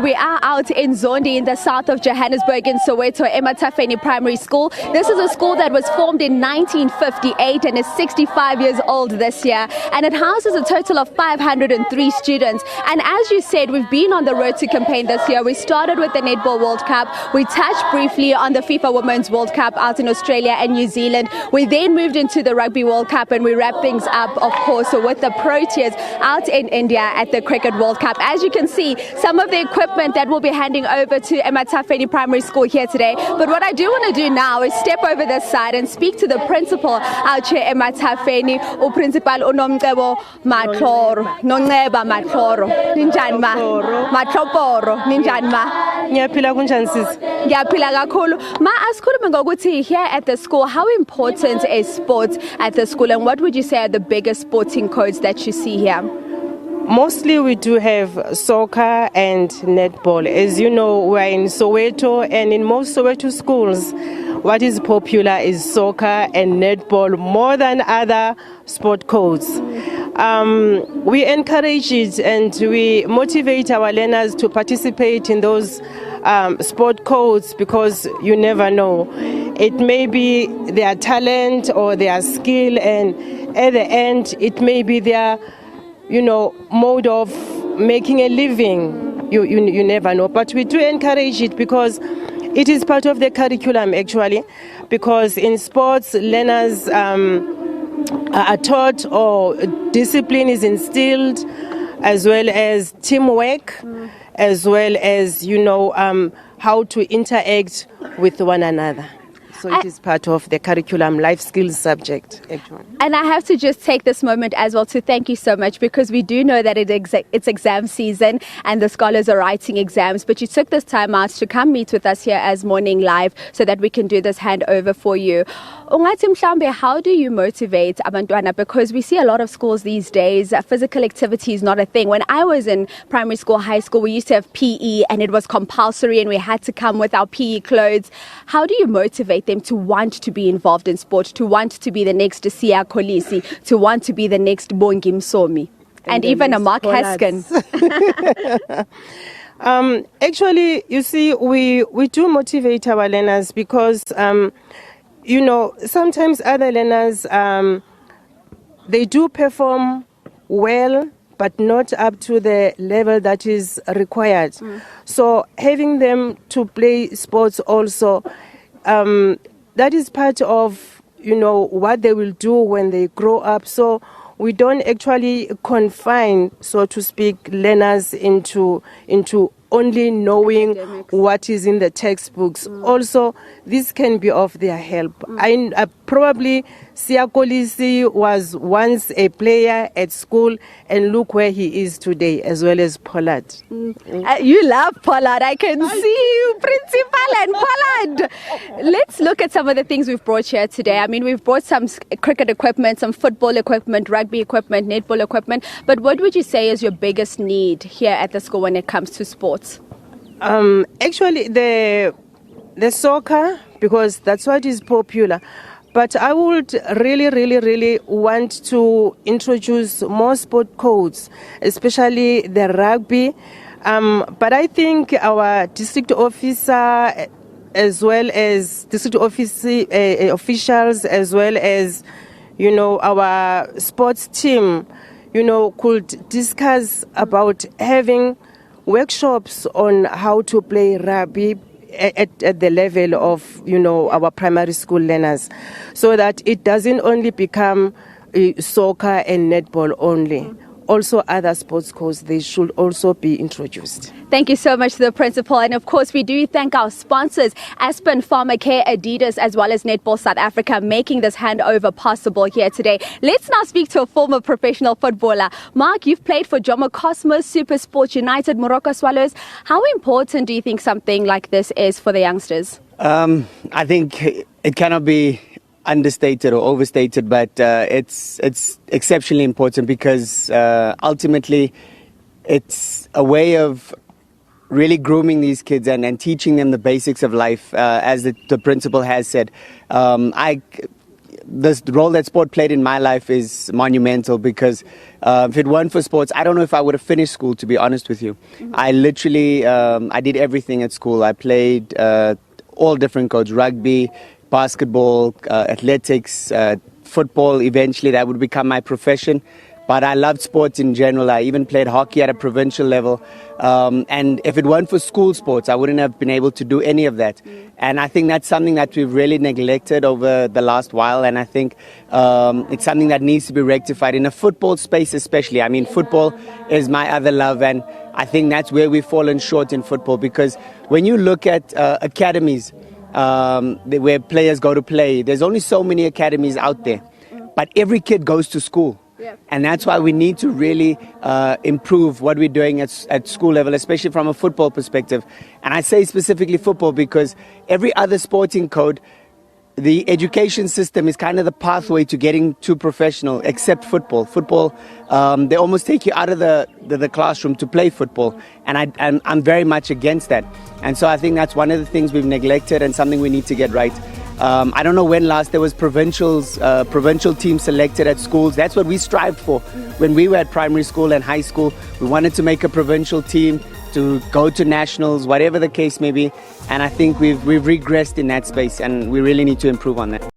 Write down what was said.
right, we are out in Zondi in the south of Johannesburg in Soweto, Emathafeni Primary School. This is a school that was formed in 1958 and is 65 years old this year. And it houses a total of 503 students. And as you said, we've been on the road to campaign this year. We started with the Netball World Cup. We touched briefly on the FIFA Women's World Cup out in Australia and New Zealand. We then moved into the Rugby World Cup and we wrapped things up, of course, with the Proteas out in India at the Cricket World Cup. As you can see, some of the equipment that we'll be handing over to Emathafeni Primary School here today. But what I do want to do now is step over this side and speak to the principal out here at Emathafeni, Principal Unomcebo Matloro, Nongeba Matloro, Ninjanma, Matloporo, Ninjanma. Ngiyaphila kunjani sisi? Ngiyaphila kakhulu. Ma asikhulume ngokuthi here at the school, how important is sports at the school and what would you say are the biggest sporting codes that you see here? Mostly we do have soccer and netball. As you know, we're in Soweto, and in most Soweto schools, what is popular is soccer and netball more than other sport codes. We encourage it and we motivate our learners to participate in those sport codes because you never know. It may be their talent or their skill, and at the end, it may be their mode of making a living. You never know. But we do encourage it because it is part of the curriculum actually, because in sports, learners are taught or discipline is instilled, as well as teamwork, as well as, how to interact with one another. So it is part of the curriculum life skills subject, actually. And I have to just take this moment as well to thank you so much, because we do know that it's exam season and the scholars are writing exams, but you took this time out to come meet with us here as Morning Live so that we can do this handover for you. Ungathi mhlambe, how do you motivate abantwana? Because we see a lot of schools these days, physical activity is not a thing. When I was in primary school, high school, we used to have PE and it was compulsory and we had to come with our PE clothes. How do you motivate them to want to be involved in sport, to want to be the next Siya Kolisi, to want to be the next Bongi Msomi, and even a Mark Haskin? Actually, you see, we do motivate our learners because, sometimes other learners, they do perform well, but not up to the level that is required. So having them to play sports also, that is part of, what they will do when they grow up. So we don't actually confine, so to speak, learners into only knowing what is in the textbooks. Also, this can be of their help. I probably Siya Kolisi was once a player at school, and look where he is today, as well as Pollard. You love Pollard, I can see you, Principal and Pollard. Let's look at some of the things we've brought here today. I mean, we've brought some cricket equipment, some football equipment, rugby equipment, netball equipment. But what would you say is your biggest need here at the school when it comes to sports? Actually, the soccer, because that's what is popular. But I would really want to introduce more sport codes, especially the rugby. But I think our district officer, as well as district officials, as well as, our sports team, could discuss about having workshops on how to play rugby at the level of, our primary school learners, so that it doesn't only become soccer and netball only. Also, other sports codes, they should also be introduced. Thank you so much to the principal. And of course, we do thank our sponsors, Aspen Pharmacare, Adidas, as well as Netball South Africa, making this handover possible here today. Let's now speak to a former professional footballer. Mark, you've played for Jomo Cosmos, Super Sports United, Morocco Swallows. How important do you think something like this is for the youngsters? I think it cannot be understated or overstated, but it's exceptionally important because ultimately it's a way of really grooming these kids and teaching them the basics of life, as the principal has said. the role that sport played in my life is monumental because if it weren't for sports, I don't know if I would have finished school, to be honest with you. I literally, I did everything at school. I played all different codes, rugby, basketball, athletics, football. Eventually that would become my profession. But I loved sports in general. I even played hockey at a provincial level. And if it weren't for school sports, I wouldn't have been able to do any of that. And I think that's something that we've really neglected over the last while. And I think it's something that needs to be rectified in a football space especially. I mean, football is my other love. And I think that's where we've fallen short in football. Because when you look at academies where players go to play, there's only so many academies out there. But every kid goes to school. And that's why we need to really improve what we're doing at school level, especially from a football perspective. And I say specifically football because every other sporting code, the education system is kind of the pathway to getting to professional, except football. Football, they almost take you out of the classroom to play football. And I'm very much against that. And so I think that's one of the things we've neglected and something we need to get right. I don't know when last there was provincial teams selected at schools. That's what we strived for when we were at primary school and high school. We wanted to make a provincial team to go to nationals, whatever the case may be. And I think we've regressed in that space, and we really need to improve on that.